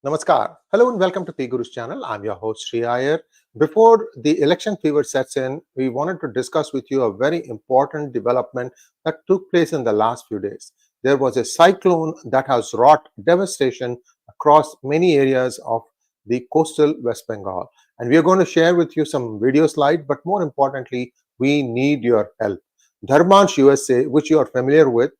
Namaskar. Hello and welcome to P Guru's channel. I'm your host Sri Iyer. Before the election fever sets in, we wanted to discuss with you a very important development that took place in the last few days. There was a cyclone that has wrought devastation across many areas of the coastal West Bengal. And we are going to share with you some video slides, but more importantly, we need your help. Dharmansh USA, which you are familiar with,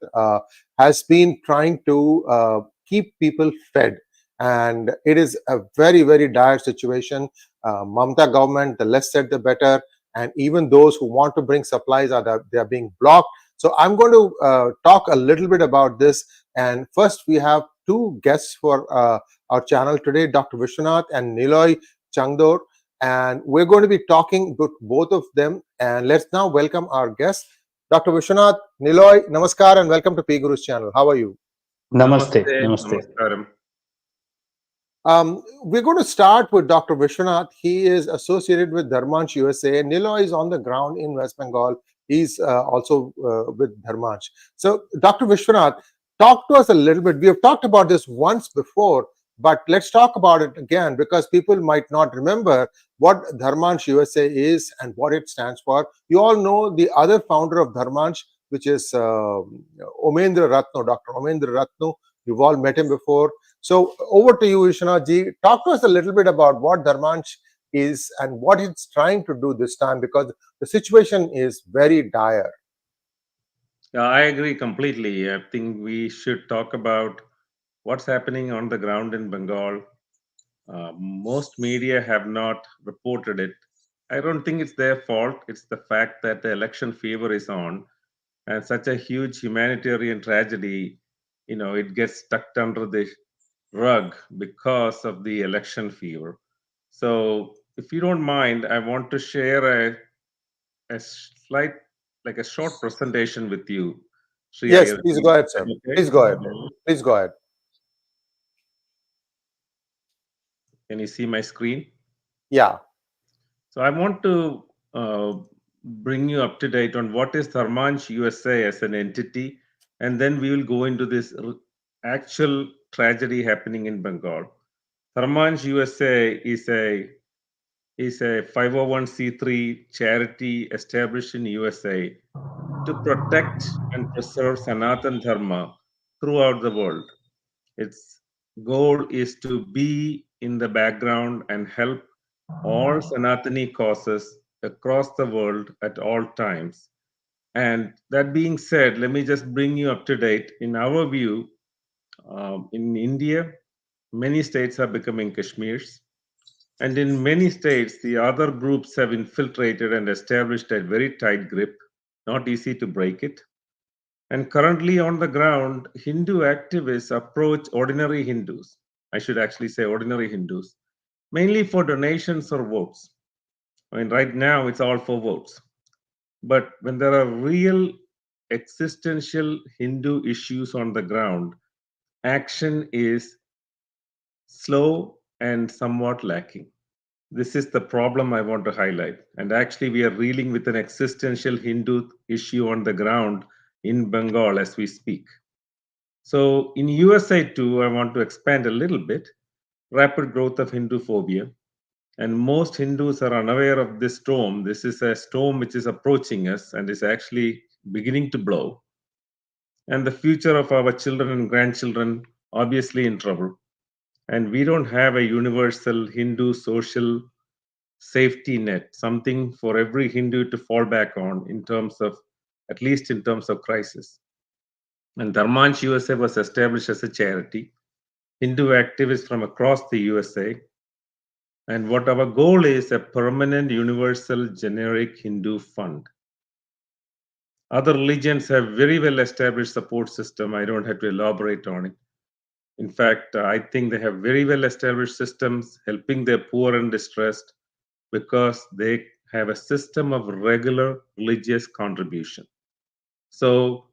has been trying to keep people fed, and it is a very dire situation. Mamata government, the less said the better, and even those who want to bring supplies they are being blocked. So I'm going to talk a little bit about this. And first, we have two guests for our channel today, Dr. Vishwanath and Niloy Changdor, and we're going to be talking with both of them. And let's now welcome our guests. Dr. Vishwanath, Niloy, Namaskar, and welcome to P Guru's channel. How are you? Namaste. Namaste, Namaste. namaskaram. We're going to start with Dr. Vishwanath. He is associated with Dharmansh USA. Niloy is on the ground in West Bengal. He's also with Dharmansh. So, Dr. Vishwanath, talk to us a little bit. We have talked about this once before, but let's talk about it again because people might not remember what Dharmansh USA is and what it stands for. You all know the other founder of Dharmansh, which is Omendra Ratno, Dr. Omendra Ratno. You've all met him before. So over to you, Vishwanath ji. Talk to us a little bit about what Dharmansh is and what it's trying to do this time, because the situation is very dire. Yeah, I agree completely. I think we should talk about what's happening on the ground in Bengal. Most media have not reported it. I don't think it's their fault. It's the fact that the election fever is on, and such a huge humanitarian tragedy, it gets tucked under the rug because of the election fever. So, if you don't mind, I want to share a slight, like a short presentation with you, Sri Yes, Iyer. please go ahead, sir. Okay. Please go ahead. Please go ahead. Can you see my screen? Yeah. So I want to bring you up to date on what is Dharmansh USA as an entity, and then we will go into this actual tragedy happening in Bengal. Dharmansh USA is a 501c3 charity established in USA to protect and preserve Sanatan Dharma throughout the world. Its goal is to be in the background and help all Sanatani causes across the world at all times. And that being said, let me just bring you up to date. In our view, in India, many states are becoming Kashmirs. And in many states, the other groups have infiltrated and established a very tight grip, not easy to break it. And currently on the ground, Hindu activists approach ordinary Hindus. I should actually say ordinary Hindus, mainly for donations or votes. I mean, right now it's all for votes. But when there are real existential Hindu issues on the ground, action is slow and somewhat lacking. This is the problem I want to highlight. And actually, we are reeling with an existential Hindu issue on the ground in Bengal as we speak. So in USA too, I want to expand a little bit. Rapid growth of Hindu phobia, and most Hindus are unaware of this storm. This is a storm which is approaching us and is actually beginning to blow. And the future of our children and grandchildren obviously in trouble. And we don't have a universal Hindu social safety net, something for every Hindu to fall back on in terms of, at least in terms of crisis. And Dharmansh USA was established as a charity. Hindu activists from across the USA. And what our goal is a permanent, universal, generic Hindu fund. Other religions have very well established support system. I don't have to elaborate on it. In fact, I think they have very well established systems helping their poor and distressed because they have a system of regular religious contribution. So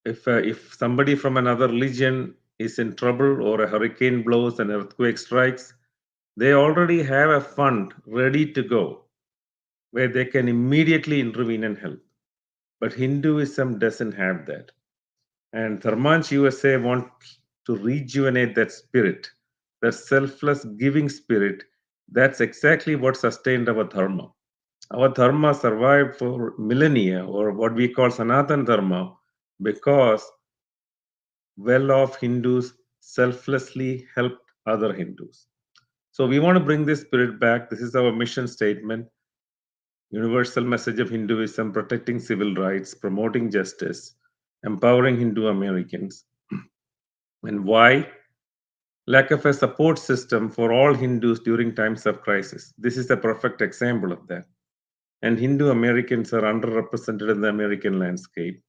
if somebody from another religion is in trouble or a hurricane blows and earthquake strikes, they already have a fund ready to go where they can immediately intervene and help. But Hinduism doesn't have that. And Dharmansh USA wants to rejuvenate that spirit that selfless giving spirit, that's exactly what sustained our dharma. Our dharma survived for millennia, or what we call Sanatan Dharma, because well off Hindus selflessly helped other Hindus. So we want to bring this spirit back. This is our mission statement: universal message of Hinduism, protecting civil rights, promoting justice, empowering Hindu Americans. And why? Lack of a support system for all Hindus during times of crisis. This is a perfect example of that. And Hindu Americans are underrepresented in the American landscape.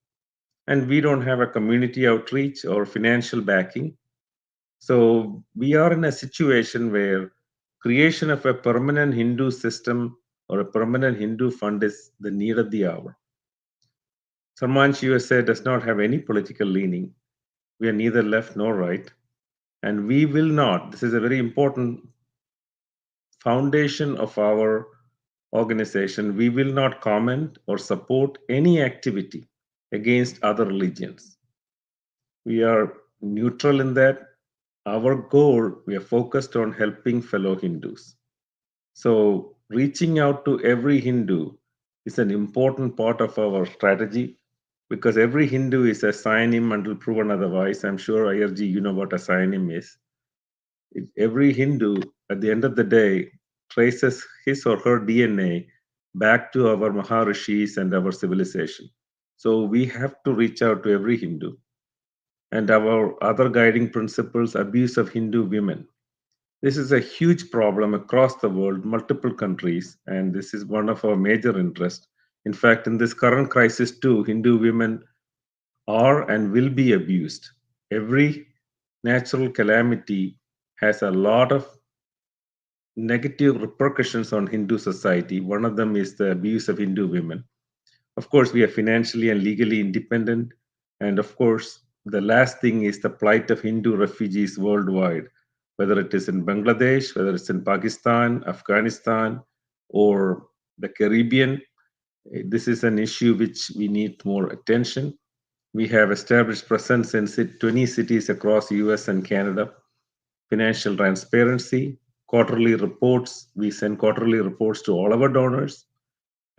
And we don't have a community outreach or financial backing. So we are in a situation where creation of a permanent Hindu system or a permanent Hindu fund is the need of the hour. Dharmansh USA does not have any political leaning. We are neither left nor right. And we will not, this is a very important foundation of our organization, we will not comment or support any activity against other religions. We are neutral in that. Our goal, we are focused on helping fellow Hindus. So, reaching out to every Hindu is an important part of our strategy because every Hindu is a synonym until proven otherwise. I'm sure IRG, you know what a synonym is. Every Hindu, at the end of the day, traces his or her DNA back to our Maharishis and our civilization. So we have to reach out to every Hindu. And our other guiding principles, abuse of Hindu women. This is a huge problem across the world, multiple countries, and this is one of our major interests. In fact, in this current crisis, too, Hindu women are and will be abused. Every natural calamity has a lot of negative repercussions on Hindu society. One of them is the abuse of Hindu women. Of course, we are financially and legally independent. And of course, the last thing is the plight of Hindu refugees worldwide, whether it is in Bangladesh, whether it's in Pakistan, Afghanistan, or the Caribbean. This is an issue which we need more attention. We have established presence in 20 cities across US and Canada. Financial transparency, quarterly reports. We send quarterly reports to all our donors.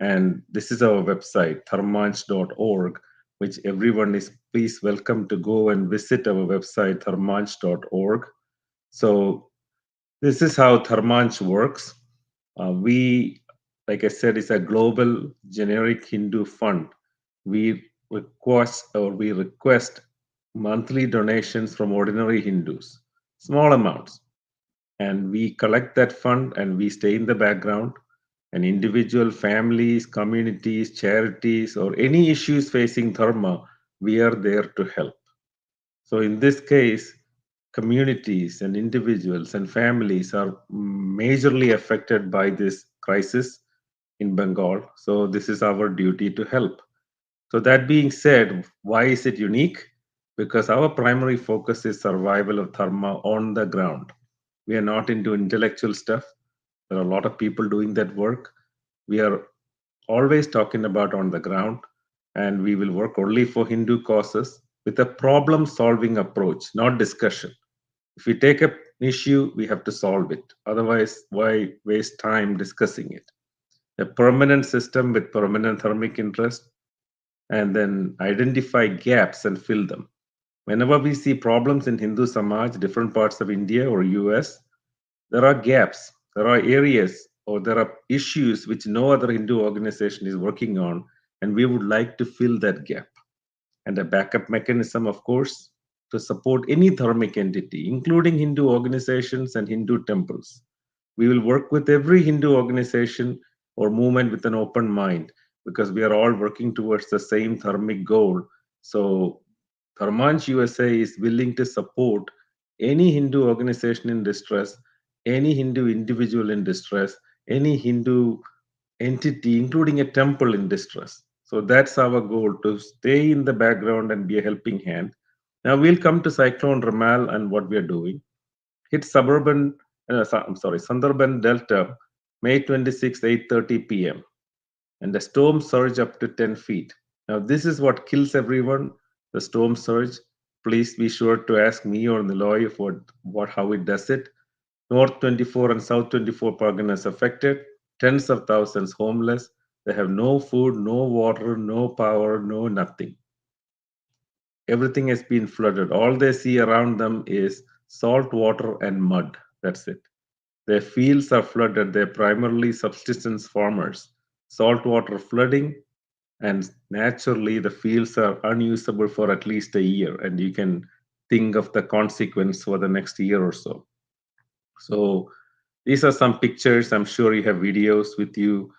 And this is our website, tharmansh.org, which everyone is please welcome to go and visit our website, tharmansh.org. So this is how Dharmansh works. We, like I said, is a global generic Hindu fund. We request monthly donations from ordinary Hindus, small amounts, and we collect that fund and we stay in the background. And individual families, communities, charities, or any issues facing dharma, we are there to help. So in this case, communities and individuals and families are majorly affected by this crisis in Bengal. So this is our duty to help. So that being said, why is it unique? Because our primary focus is survival of dharma on the ground. We are not into intellectual stuff. There are a lot of people doing that work. We are always talking about on the ground, and we will work only for Hindu causes with a problem solving approach, not discussion. If we take an issue, we have to solve it. Otherwise, why waste time discussing it? A permanent system with permanent thermic interest, and then identify gaps and fill them. Whenever we see problems in Hindu Samaj, different parts of India or US, there are gaps, there are areas, or there are issues which no other Hindu organization is working on, and we would like to fill that gap. And a backup mechanism, of course, to support any dharmic entity, including Hindu organizations and Hindu temples. We will work with every Hindu organization or movement with an open mind because we are all working towards the same dharmic goal. So, Dharmansh USA is willing to support any Hindu organization in distress, any Hindu individual in distress, any Hindu entity, including a temple in distress. So that's our goal, to stay in the background and be a helping hand. Now we'll come to Cyclone Ramal and what we are doing. Hit Sundarban Delta, May 26, 8:30 p.m. and the storm surge up to 10 feet. Now this is what kills everyone, the storm surge. Please be sure to ask me or the lawyer for how it does it. North 24 and South 24 Parganas affected, tens of thousands homeless. They have no food, no water, no power, no nothing. Everything has been flooded. All they see around them is salt water and mud. That's it. Their fields are flooded. They're primarily subsistence farmers. Saltwater flooding, and naturally, the fields are unusable for at least a year. And you can think of the consequence for the next year or so. So, these are some pictures. I'm sure you have videos with you,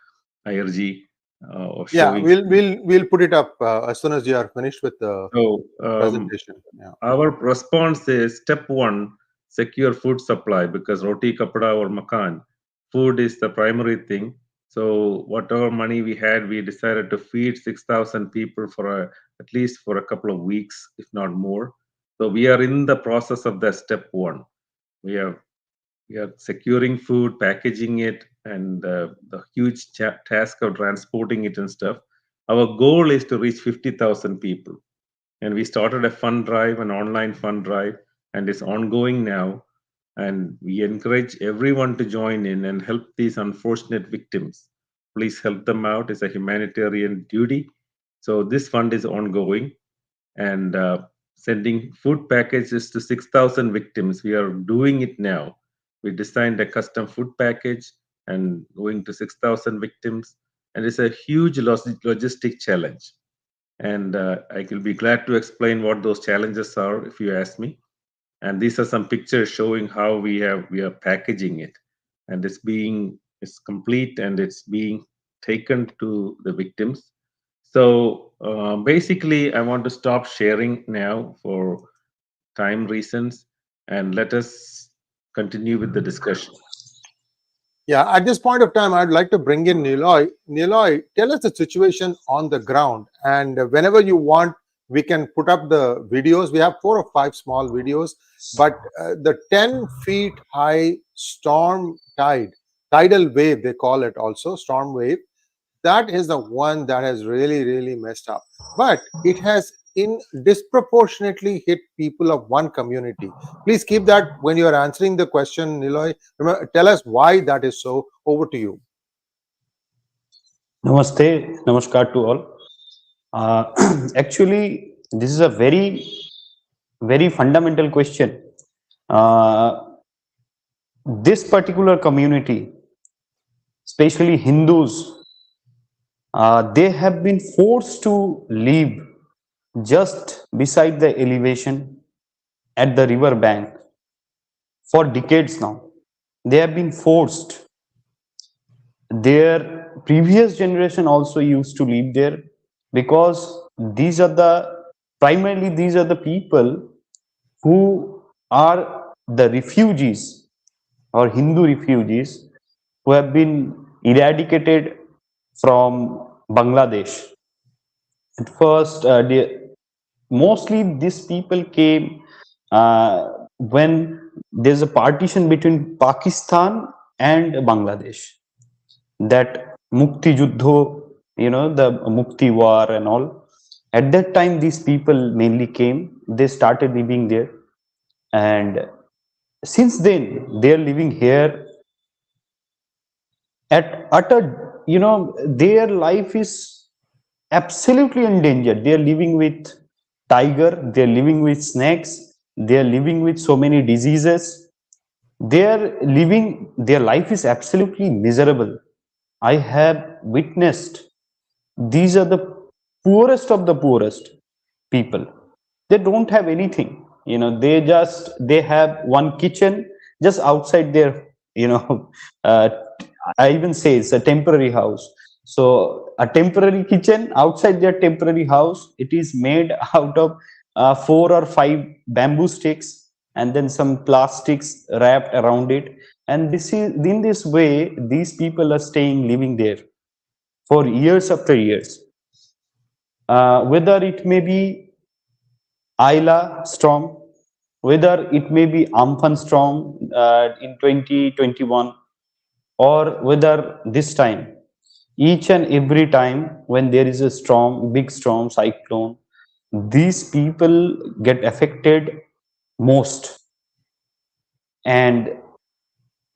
IRG, of Yeah, showing. we'll put it up as soon as you are finished with the So, presentation. Yeah. our response is step one, secure food supply because roti, kapda, or makan, food is the primary thing. So, whatever money we had, we decided to feed 6,000 people for at least for a couple of weeks, if not more. So, we are in the process of that step one. We are we are securing food, packaging it, and the huge task of transporting it and stuff. Our goal is to reach 50,000 people, and we started a fund drive, an online fund drive, and it's ongoing now. And we encourage everyone to join in and help these unfortunate victims. Please help them out. It's a humanitarian duty. So this fund is ongoing, and sending food packages to 6,000 victims. We are doing it now. We designed a custom food package and going to 6,000 victims. And it's a huge logistic challenge, and I will be glad to explain what those challenges are if you ask me. And these are some pictures showing how we are packaging it, and it's complete and it's being taken to the victims. So basically, I want to stop sharing now for time reasons, and let us continue with the discussion. Yeah, at this point of time, I'd like to bring in Niloy. Niloy, tell us the situation on the ground. And whenever you want, we can put up the videos. We have 4 or 5 small videos, but the 10 feet high storm tidal wave, they call it also, storm wave, that is the one that has really messed up, but it has in disproportionately hit people of one community. Please keep that when you are answering the question, Niloy. Remember, tell us why that is so. Over to you. Namaste, namaskar to all. Actually, this is a very fundamental question. Uh, this particular community, especially Hindus, they have been forced to live just beside the elevation at the river bank for decades now. They have been forced. Their previous generation also used to live there because these are the people who are the refugees or Hindu refugees who have been eradicated from Bangladesh. At first, mostly these people came when there's a partition between Pakistan and Bangladesh. That Mukti Juddho, the Mukti War and all. At that time, these people mainly came. They started living there, and since then they are living here at utter. Their life is absolutely endangered. They are living with tiger. They are living with snakes. They are living with so many diseases. Their life is absolutely miserable. I have witnessed these are the poorest of the poorest people. They don't have anything. They have one kitchen just outside their, uh, I even say it's a temporary house. So a temporary kitchen outside their temporary house, it is made out of 4 or 5 bamboo sticks and then some plastics wrapped around it. And this is in this way, these people are staying living there for years after years. Whether it may be Ayla storm, whether it may be Amphan storm in 2021, or whether this time, each and every time when there is a storm, big storm, cyclone, these people get affected most. And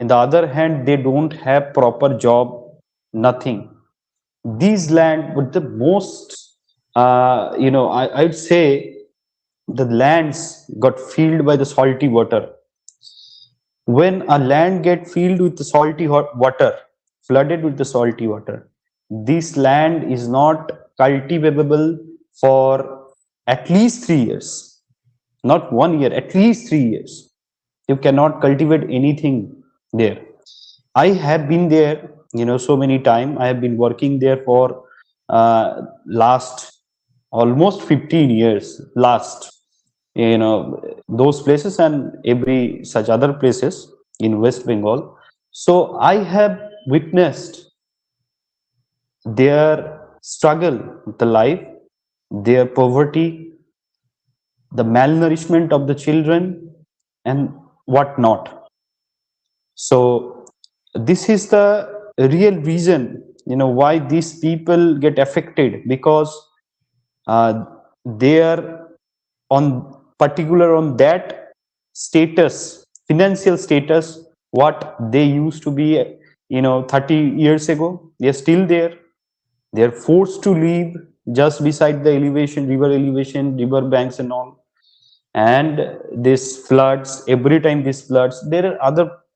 In the other hand, they don't have proper job, nothing. These land with the most, I'd say the lands got filled by the salty water. When a land get filled with the salty water, flooded with the salty water, this land is not cultivable for at least 3 years. Not 1 year, at least 3 years. You cannot cultivate anything there. I have been there, so many times. I have been working there for last almost 15 years. Last, those places and every such other places in West Bengal. So I have witnessed their struggle with the life, their poverty, the malnourishment of the children, and what not. So this is the real reason, why these people get affected, because they are on particular on that status, financial status, what they used to be, 30 years ago. They're still there. They're forced to live just beside the elevation, river banks and all. And this floods, every time this floods, there are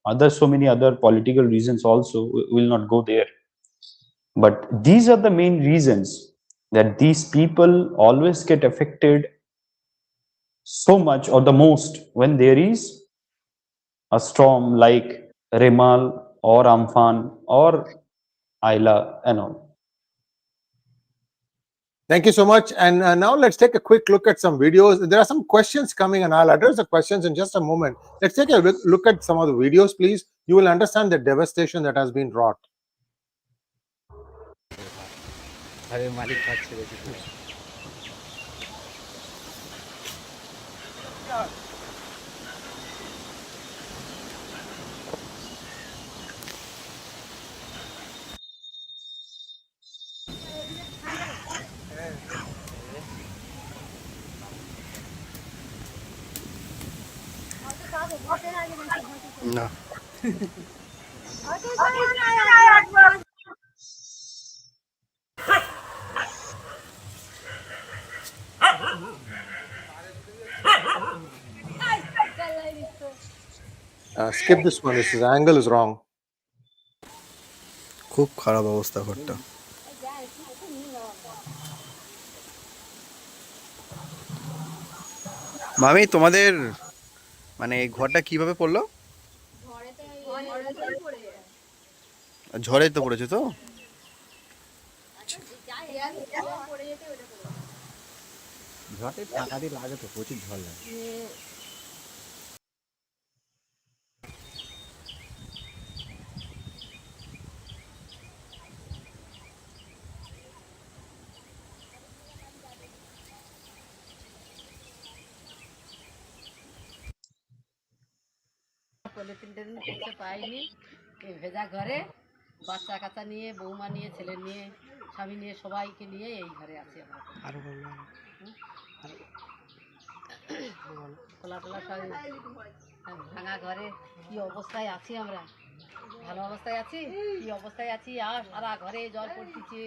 other so many other political reasons also. We will not go there, but these are the main reasons that these people always get affected so much or the most when there is a storm like Remal or Amphan or Ayla and all. Thank you so much. And now let's take a quick look at some videos. There are some questions coming, and I'll address the questions in just a moment. Let's take a look at some of the videos, please. You will understand the devastation that has been wrought. No. Skip this one. This angle is wrong. খুব খারাপ অবস্থা ঘরটা। মামি তোমাদের মানে এই ঘরটা কিভাবে পড়লো? ঝড়ে তো পড়েছে তো? ঝড়ে টাকা দিয়ে লাগে তো, প্রচুর ঝড় লাগে। পলিথিন টেলিন কিছু পাইনি, এই ভেজা ঘরে বাচ্চা কাচ্চা নিয়ে, বৌমা নিয়ে, ছেলে নিয়ে, স্বামী নিয়ে, সবাইকে নিয়ে এই ঘরে আছি আমরা। আরো বললাম খোলা টোলা সব ভাঙা ঘরে কি অবস্থায় আছি আমরা। ভালো অবস্থায় আছি, কি অবস্থায় আছি, আর সারা ঘরে জল পড়তেছে।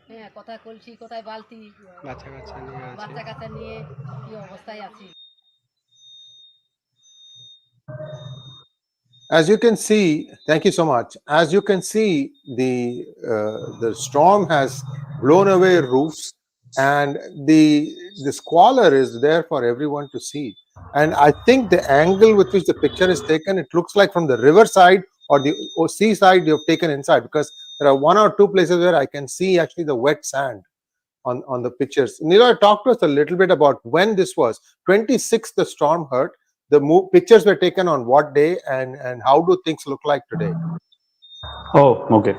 হ্যাঁ, কোথায় কলসি, কোথায় বালতি, বাচ্চা কাচ্চা নিয়ে কি অবস্থায় আছি। As you can see, thank you so much. As you can see, the storm has blown away roofs, and the squalor is there for everyone to see. And I think the angle with which the picture is taken, it looks like from the river side or the sea side you have taken inside, because there are one or two places where I can see actually the wet sand on the pictures. Niloy, talk to us a little bit about when this was. 26th, the storm hurt. The pictures were taken on what day, and how do things look like today? Oh, okay.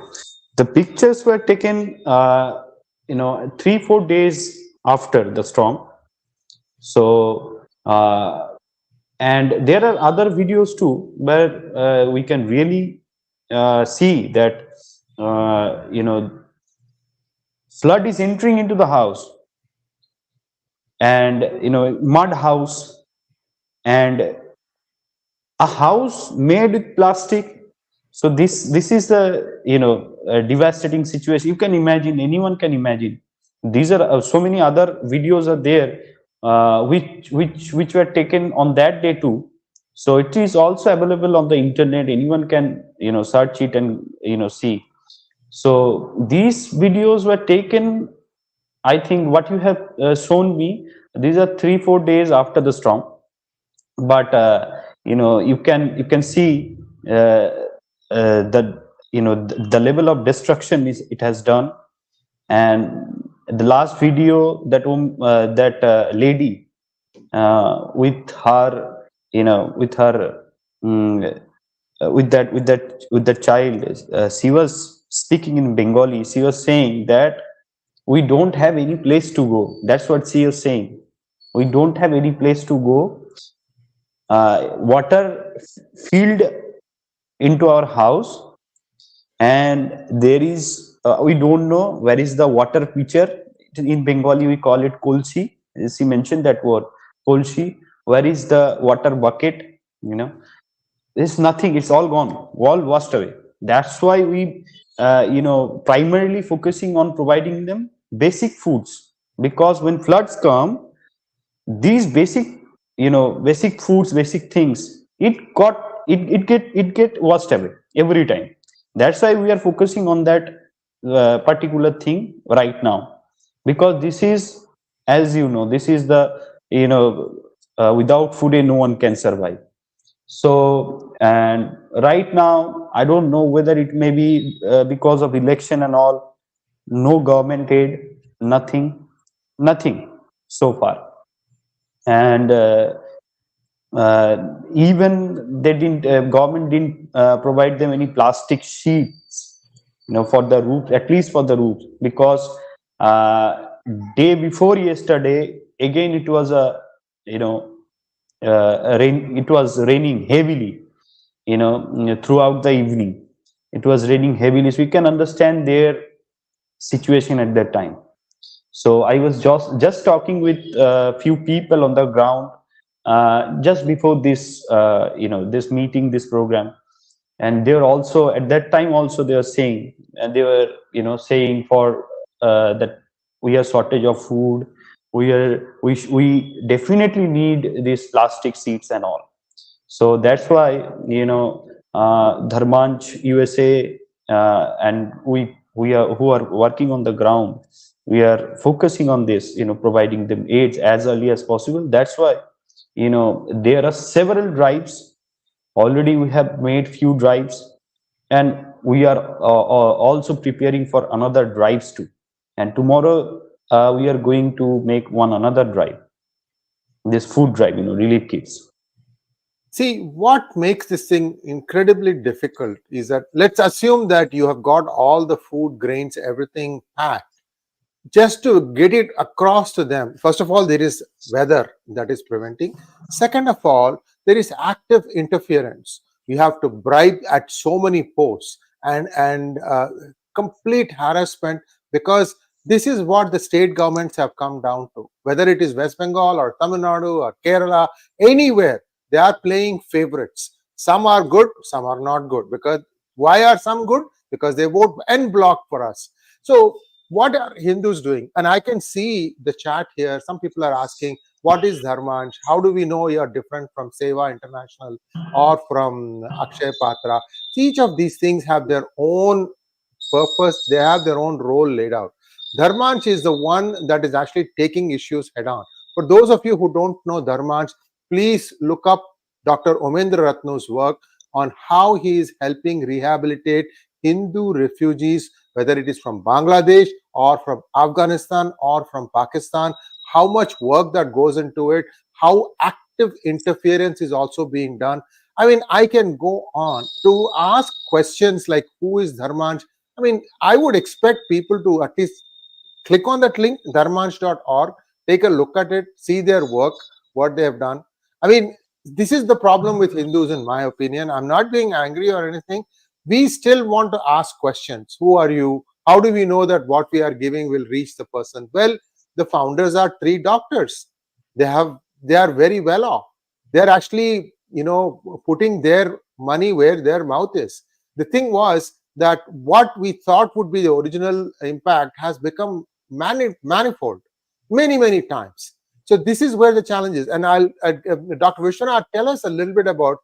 The pictures were taken 3-4 days after the storm. So and there are other videos too where we can really see that flood is entering into the house, and mud house, and a house made with plastic So this is the, a devastating situation. You can imagine, anyone can imagine. These are so many other videos are there, which were taken on that day too. So it is also available on the internet. Anyone can, search it and, see. So these videos were taken, I think what you have shown me, these are 3-4 days after the storm. But you can see that, the level of destruction is it has done. And the last video, that lady, with her, with her, with that child, she was speaking in Bengali. She was saying that we don't have any place to go. That's what she was saying. We don't have any place to go. Water filled into our house, and there is, we don't know where is the water pitcher. In Bengali we call it kolshi. She mentioned that word, kolshi. Where is the water bucket? There's nothing. It's all gone, all washed away. That's why we, primarily focusing on providing them basic foods, because when floods come, these basic foods, basic things, it get washed away every time. That's why we are focusing on that particular thing right now, because this is, as you know, this is the, without food no one can survive. So, and right now I don't know whether it may be because of election and all, no government aid, nothing so far. And even they didn't, government didn't provide them any plastic sheets, for the roof, at least for the roof, because day before yesterday again it was a, you know rain, it was raining heavily, throughout the evening. It was raining heavily, so we can understand their situation at that time. So I was just talking with a few people on the ground just before this, this meeting, this program, and they were also at that time also they were saying, and they were, saying for that we have shortage of food. We definitely need these plastic seats and all. So that's why, Dharmansh USA, and we are who are working on the ground, we are focusing on this, providing them aids as early as possible. That's why, there are several drives. Already we have made few drives, and we are also preparing for another drives too. And tomorrow we are going to make one another drive, this food drive, relief kits. See, what makes this thing incredibly difficult is that let's assume that you have got all the food, grains, everything packed. Just to get it across to them, first of all, there is weather that is preventing. Second of all, there is active interference. You have to bribe at so many posts, and complete harassment, because this is what the state governments have come down to. Whether it is West Bengal or Tamil Nadu or Kerala, anywhere, they are playing favorites. Some are good, some are not good. Because why are some good? Because they vote en bloc for us. So what are Hindus doing? And I can see the chat here. Some people are asking, what is Dharmansh? How do we know you're different from Seva International or from Akshay Patra? Each of these things have their own purpose. They have their own role laid out. Dharmansh is the one that is actually taking issues head on. For those of you who don't know Dharmansh, please look up Dr. Omendra Ratnu's work on how he is helping rehabilitate Hindu refugees, whether it is from Bangladesh or from Afghanistan or from Pakistan, how much work that goes into it, how active interference is also being done. I mean, I can go on to ask questions like, who is Dharmansh? I mean, I would expect people to at least click on that link, dharmansh.org, take a look at it, see their work, what they have done. I mean, this is the problem with Hindus, in my opinion. I'm not being angry or anything. We still want to ask questions. Who are you? How do we know that what we are giving will reach the person? Well, the founders are 3 doctors. They are very well off. They're actually, putting their money where their mouth is. The thing was that what we thought would be the original impact has become manifold, many times. So this is where the challenge is. And Dr. Vishwanath, tell us a little bit about,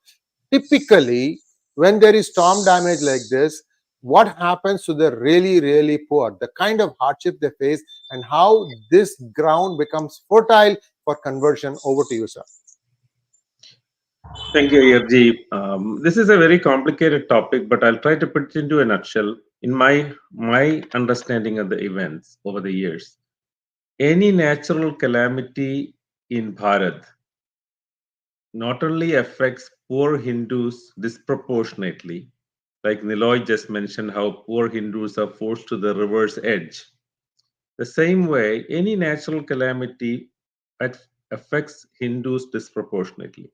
typically when there is storm damage like this, what happens to the really poor, the kind of hardship they face, and how this ground becomes fertile for conversion. Over to you, sir. Thank you, Ayerji. This is a very complicated topic, but I'll try to put it into a nutshell. In my understanding of the events over the years, any natural calamity in Bharat not only affects poor Hindus disproportionately, like Niloy just mentioned, how poor Hindus are forced to the river's edge. The same way, any natural calamity affects Hindus disproportionately.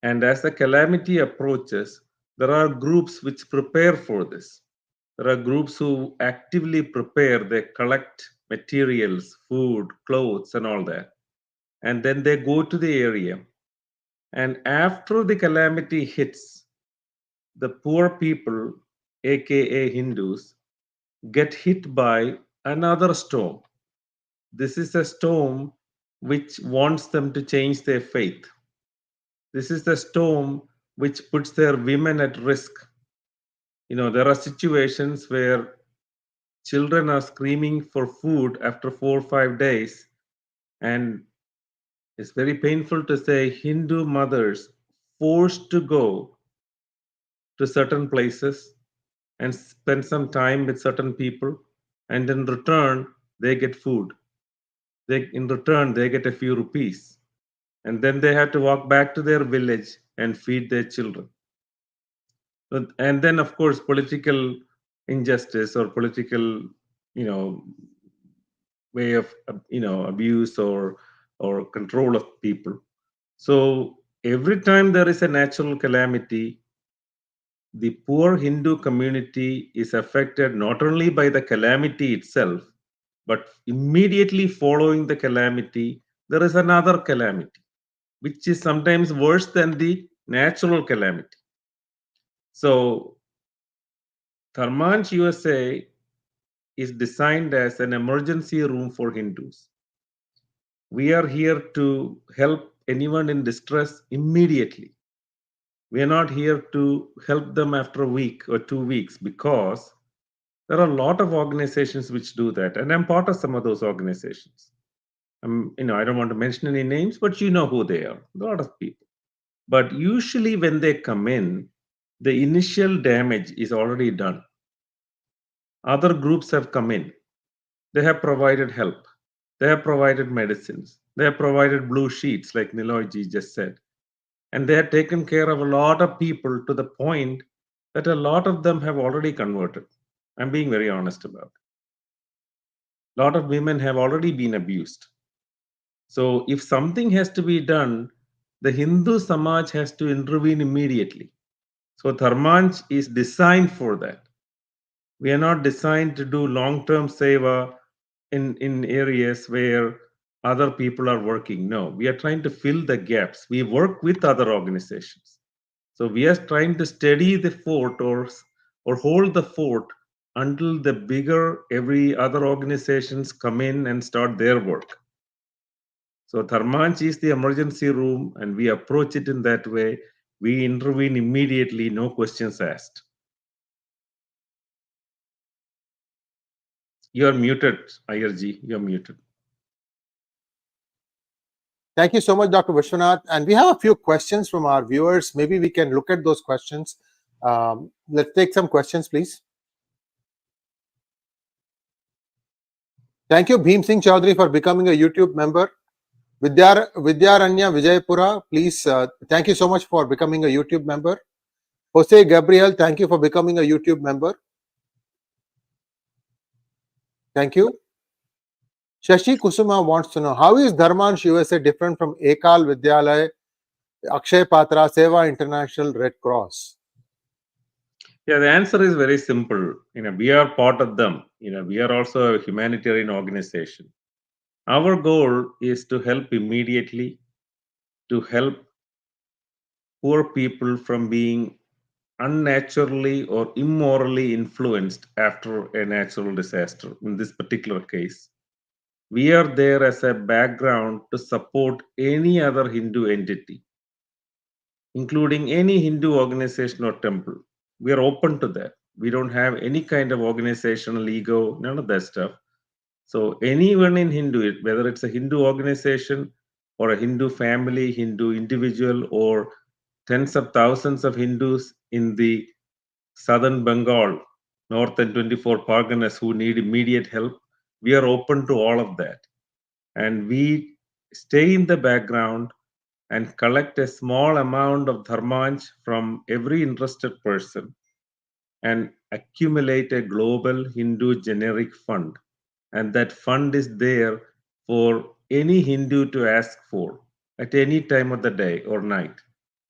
And as the calamity approaches, there are groups which prepare for this. There are groups who actively prepare, they collect materials, food, clothes, and all that. And then they go to the area. And after the calamity hits, the poor people, aka Hindus, get hit by another storm. This is a storm which wants them to change their faith. This is the storm which puts their women at risk. There are situations where children are screaming for food after 4 or 5 days, and it's very painful to say Hindu mothers forced to go to certain places and spend some time with certain people, and in return they get food. In return they get a few rupees, and then they have to walk back to their village and feed their children. And then of course political injustice or political way of abuse or control of people. So every time there is a natural calamity, the poor Hindu community is affected not only by the calamity itself, but immediately following the calamity there is another calamity which is sometimes worse than the natural calamity. So Dharmansh USA is designed as an emergency room for Hindus. We are here to help anyone in distress immediately. We are not here to help them after a week or 2 weeks, because there are a lot of organizations which do that, and I'm part of some of those organizations. I don't want to mention any names, but you know who they are. A lot of people. But usually when they come in, the initial damage is already done. Other groups have come in. They have provided help. They have provided medicines. They have provided blue sheets, like Niloyji just said. And they have taken care of a lot of people to the point that a lot of them have already converted. I'm being very honest about it. A lot of women have already been abused. So if something has to be done, the Hindu Samaj has to intervene immediately. So Dharmansh is designed for that. We are not designed to do long-term seva in areas where other people are working. No, we are trying to fill the gaps. We work with other organizations. So we are trying to steady the fort or hold the fort until the bigger every other organizations come in and start their work. So Dharmansh is the emergency room, and we approach it in that way. We intervene immediately, no questions asked. You're muted, Ayerji. You're muted. Thank you so much, Dr. Vishwanath. And we have a few questions from our viewers. Maybe we can look at those questions. Let's take some questions, please. Thank you, Bhim Singh Chaudhary, for becoming a YouTube member. Vidyaranya Vijaypura, please, thank you so much for becoming a YouTube member. Jose Gabriel, thank you for becoming a YouTube member. Thank you. Shashi Kusuma wants to know, how is Dharmansh USA different from Ekal Vidyalaya, Akshay Patra, Seva International, Red Cross? Yeah, the answer is very simple. We are part of them. We are also a humanitarian organization. Our goal is to help immediately, to help poor people from being unnaturally or immorally influenced after a natural disaster. In this particular case, we are there as a background to support any other Hindu entity, including any Hindu organization or temple. We are open to that. We don't have any kind of organizational ego, none of that stuff. So anyone in Hindu, whether it's a Hindu organization or a Hindu family, Hindu individual, or tens of thousands of Hindus in the southern Bengal, northern 24 Parganas who need immediate help, we are open to all of that. And we stay in the background and collect a small amount of Dharmansh from every interested person and accumulate a global Hindu generic fund. And that fund is there for any Hindu to ask for at any time of the day or night.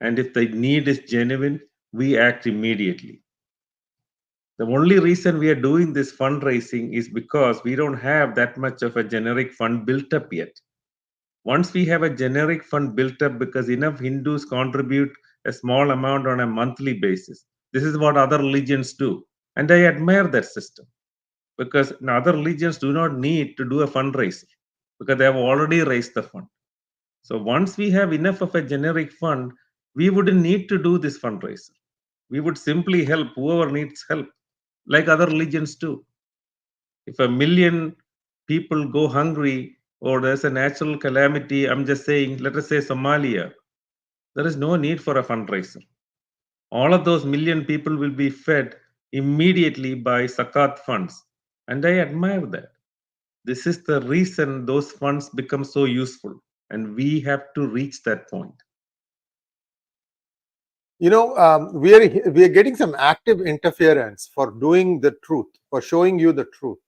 And if the need is genuine, we act immediately. The only reason we are doing this fundraising is because we don't have that much of a generic fund built up yet. Once we have a generic fund built up because enough Hindus contribute a small amount on a monthly basis, this is what other religions do. And I admire that system because other religions do not need to do a fundraiser because they have already raised the fund. So once we have enough of a generic fund, we wouldn't need to do this fundraiser. We would simply help whoever needs help, like other religions do. If a million people go hungry or there's a natural calamity, I'm just saying, let us say Somalia, there is no need for a fundraiser. All of those million people will be fed immediately by zakat funds. And I admire that. This is the reason those funds become so useful. And we have to reach that point. We are getting some active interference for doing the truth, for showing you the truth.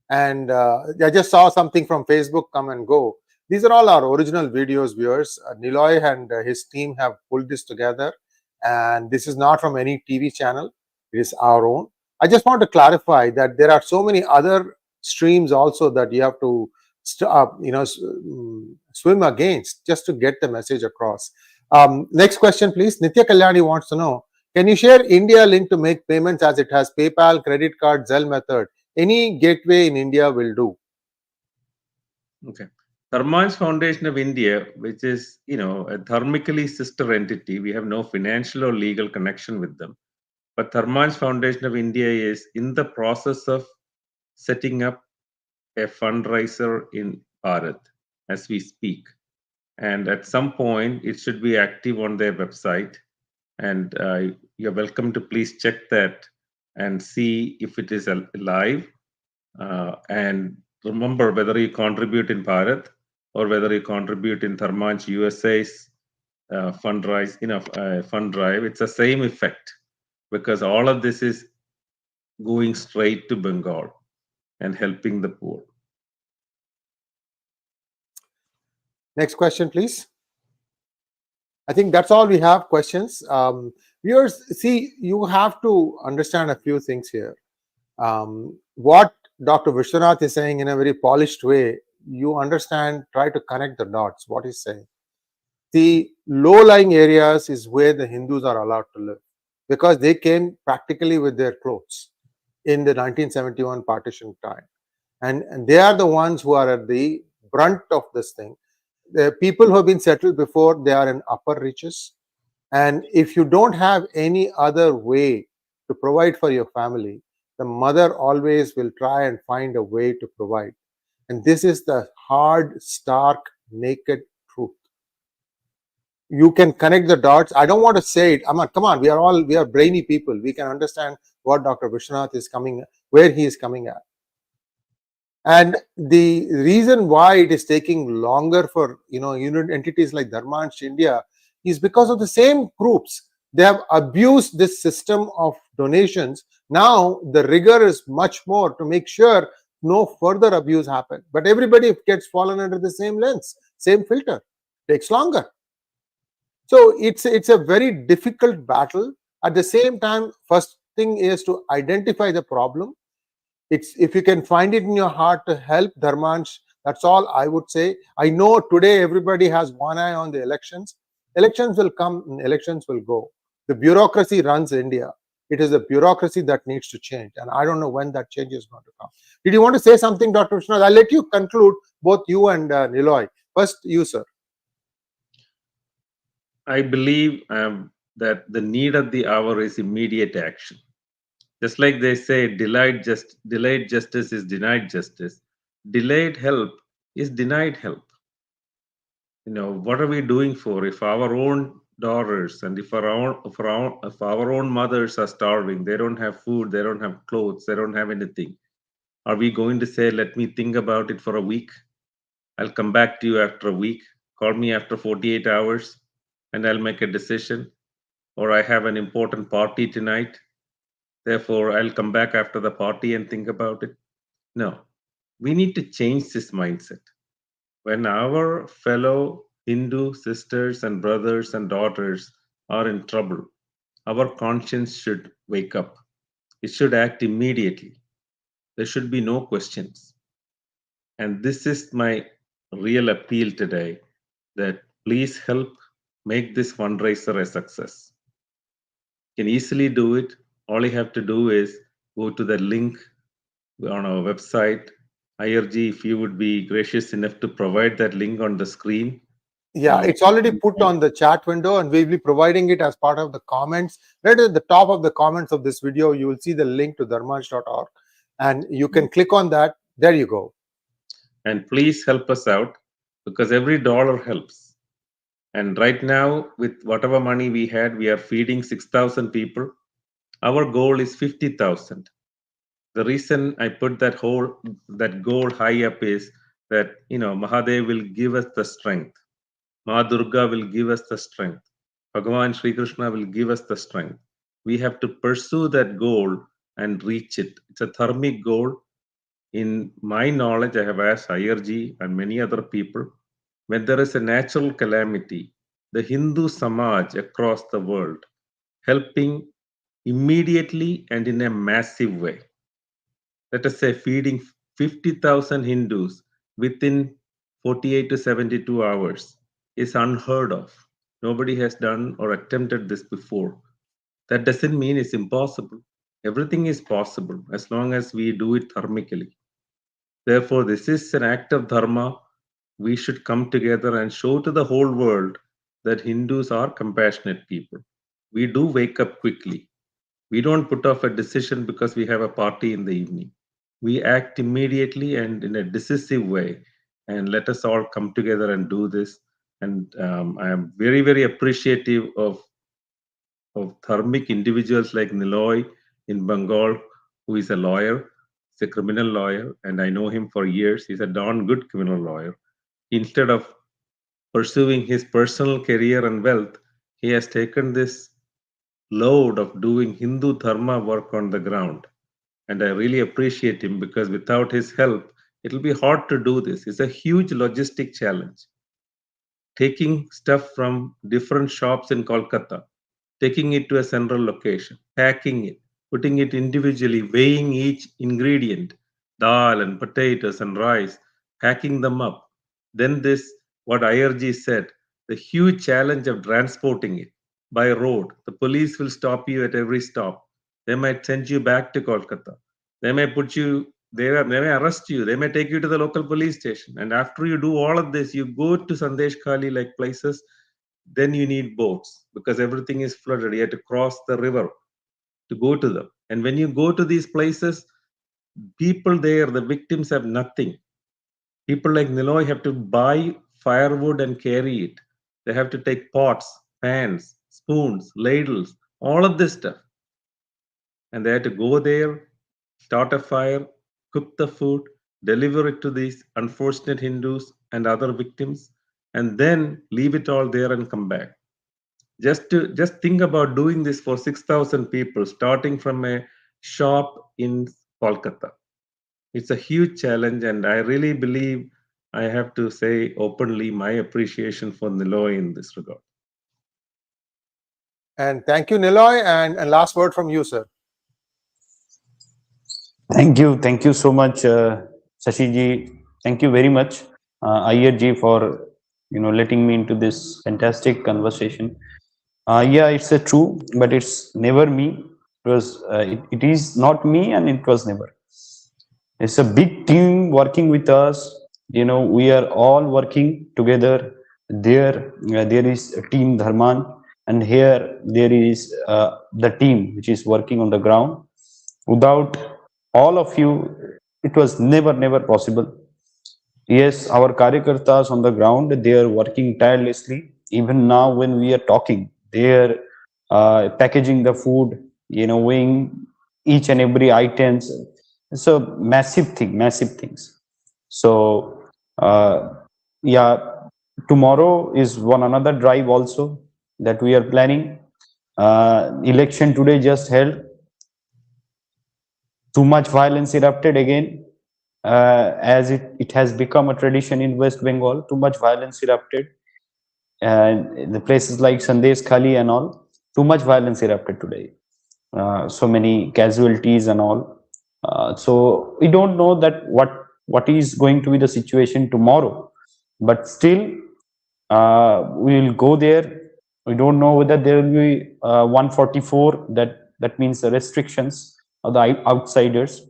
And I just saw something from Facebook come and go. These are all our original videos, viewers. Niloy and his team have pulled this together, and this is not from any TV channel. It is our own. I just want to clarify that there are so many other streams also that you have to swim against just to get the message across. Next question, please. Nitya Kalyani wants to know, can you share India link to make payments as it has PayPal, credit card, Zelle method? Any gateway in India will do. Okay. Dharmansh Foundation of India, which is, a dharmically sister entity, we have no financial or legal connection with them. But Dharmansh Foundation of India is in the process of setting up a fundraiser in Bharat as we speak. And at some point, it should be active on their website. And you're welcome to please check that and see if it is live. And remember, whether you contribute in Bharat or whether you contribute in Dharmansh USA's fund drive, it's the same effect because all of this is going straight to Bengal and helping the poor. Next question, please. I think that's all we have questions. Viewers, see, you have to understand a few things here. What Dr. Vishwanath is saying in a very polished way, you understand, try to connect the dots, what he's saying. The low-lying areas is where the Hindus are allowed to live because they came practically with their clothes in the 1971 partition time. And they are the ones who are at the brunt of this thing. The people who have been settled before, they are in upper reaches. And if you don't have any other way to provide for your family, the mother always will try and find a way to provide. And this is the hard, stark, naked truth. You can connect the dots. I don't want to say it. Come on, we are brainy people. We can understand what Dr. Vishwanath is coming, where he is coming at. And the reason why it is taking longer for unit entities like Dharmansh India is because of the same groups. They have abused this system of donations. Now the rigor is much more to make sure no further abuse happens. But everybody gets fallen under the same lens, same filter. Takes longer. So it's a very difficult battle. At the same time, first thing is to identify the problem. If you can find it in your heart to help Dharmansh, that's all I would say. I know today everybody has one eye on the elections. Elections will come and elections will go. The bureaucracy runs India. It is the bureaucracy that needs to change, and I don't know when that change is going to come. Did you want to say something, Dr. Vishnu? I'll let you conclude, both you and Niloy. First, you, sir. I believe that the need of the hour is immediate action. Just like they say, delayed justice is denied justice. Delayed help is denied help. What are we doing for? If our own daughters and if our own mothers are starving, they don't have food, they don't have clothes, they don't have anything. Are we going to say, let me think about it for a week? I'll come back to you after a week. Call me after 48 hours and I'll make a decision. Or I have an important party tonight. Therefore, I'll come back after the party and think about it. No, we need to change this mindset. When our fellow Hindu sisters and brothers and daughters are in trouble, our conscience should wake up. It should act immediately. There should be no questions. And this is my real appeal today, that please help make this fundraiser a success. You can easily do it. All you have to do is go to the link on our website. IRG, if you would be gracious enough to provide that link on the screen. Yeah, it's already put on the chat window, and we'll be providing it as part of the comments. Right at the top of the comments of this video, you will see the link to dharmansh.org, and you can click on that. There you go. And please help us out, because every dollar helps. And right now, with whatever money we had, we are feeding 6,000 people. Our goal is 50,000. The reason I put that goal high up is that Mahadev will give us the strength. Ma Durga will give us the strength. Bhagavan Sri Krishna will give us the strength. We have to pursue that goal and reach it. It's a dharmic goal. In my knowledge, I have asked IRG and many other people, when there is a natural calamity, the Hindu Samaj across the world helping immediately and in a massive way. Let us say feeding 50,000 Hindus within 48 to 72 hours is unheard of. Nobody has done or attempted this before. That doesn't mean it's impossible. Everything is possible as long as we do it dharmically. Therefore, this is an act of dharma. We should come together and show to the whole world that Hindus are compassionate people. We do wake up quickly. We don't put off a decision because we have a party in the evening. We act immediately and in a decisive way. And let us all come together and do this. And I am very, very appreciative of dharmic individuals like Niloy in Bengal, who is a lawyer. He's a criminal lawyer, and I know him for years. He's a darn good criminal lawyer. Instead of pursuing his personal career and wealth, he has taken this load of doing Hindu dharma work on the ground. And I really appreciate him, because without his help, it'll be hard to do this. It's a huge logistic challenge. Taking stuff from different shops in Kolkata, taking it to a central location, packing it, putting it individually, weighing each ingredient, dal and potatoes and rice, packing them up. Then this, what IRG said, the huge challenge of transporting it by road. The police will stop you at every stop. They might send you back to Kolkata. They may they may arrest you. They may take you to the local police station. And after you do all of this, you go to Sandesh Khali like places, then you need boats because everything is flooded. You have to cross the river to go to them. And when you go to these places, people there, the victims have nothing. People like Niloy have to buy firewood and carry it. They have to take pots, pans, spoons, ladles, all of this stuff. And they have to go there, start a fire, cook the food, deliver it to these unfortunate Hindus and other victims, and then leave it all there and come back. Just think about doing this for 6,000 people, starting from a shop in Kolkata. It's a huge challenge, and I really believe I have to say openly my appreciation for Niloy in this regard. And thank you, Niloy. And last word from you, sir. Thank you so much, Shashiji. Thank you very much, IRG, for letting me into this fantastic conversation. Yeah, it's a true, but it's never me. It is not me, and it was never. It's a big team working with us. We are all working together. There is team Dharman, and here there is the team which is working on the ground. Without all of you, it was never possible. Yes, our karyakartas on the ground, they are working tirelessly. Even now, when we are talking, they are packaging the food, weighing each and every items. It's a massive thing, massive things. So, yeah, tomorrow is one another drive also that we are planning. Election today just held. Too much violence erupted again, as it has become a tradition in West Bengal. Too much violence erupted, and the places like Sandesh Khali and all. Too much violence erupted today. So many casualties and all. So we don't know that what is going to be the situation tomorrow, but still we will go there. We don't know whether there will be 144. That means the restrictions of the outsiders,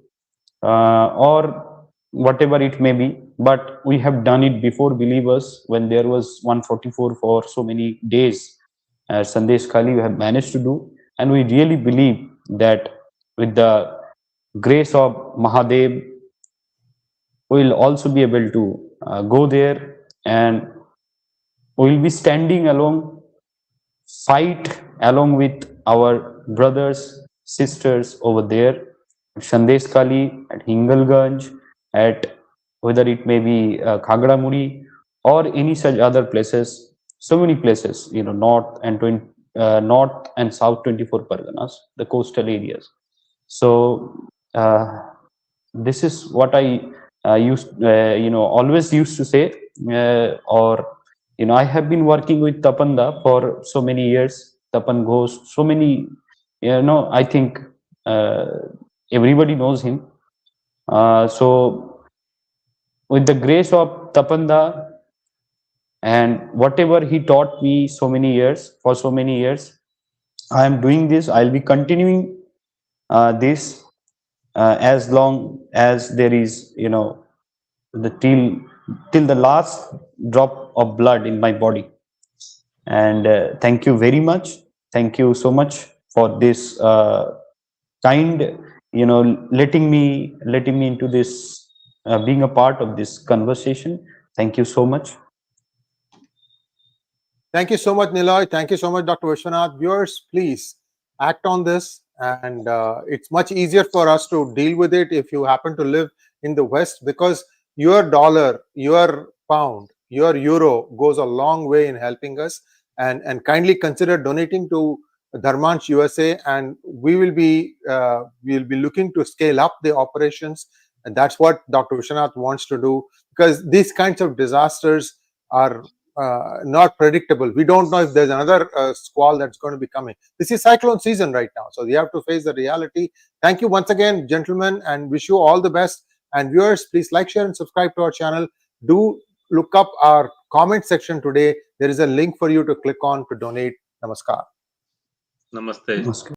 or whatever it may be. But we have done it before, believe us, when there was 144 for so many days, as Sandesh Khali we have managed to do. And we really believe that with the grace of Mahadev, we will also be able to go there, and we will be standing along, fight along with our brothers, sisters over there at Sandesh Kali, at Hingalganj, at whether it may be Khagramuri or any such other places. So many places, north and south 24 Parganas, the coastal areas. So this is what I always used to say, or I have been working with Tapanda for so many years. Tapan Ghosh, so many, I think uh, everybody knows him. So with the grace of Tapanda and whatever he taught me for so many years, I am doing this. I'll be continuing this as long as there is, the till the last drop of blood in my body. And thank you very much. Thank you so much for this kind, letting me into this, being a part of this conversation. Thank you so much. Thank you so much, Niloy. Thank you so much, Dr. Vishwanath. Viewers, please act on this. And it's much easier for us to deal with it if you happen to live in the West, because your dollar, your pound, your euro goes a long way in helping us. And kindly consider donating to Dharmansh USA, and we'll be looking to scale up the operations. And that's what Dr. Vishwanath wants to do, because these kinds of disasters are not predictable. We don't know if there's another squall that's going to be coming. This is cyclone season right now, so we have to face the reality. Thank you once again, gentlemen, and wish you all the best. And viewers, please like, share, and subscribe to our channel. Do look up our comment section today. There is a link for you to click on to donate. Namaskar. Namaste. Namaskar.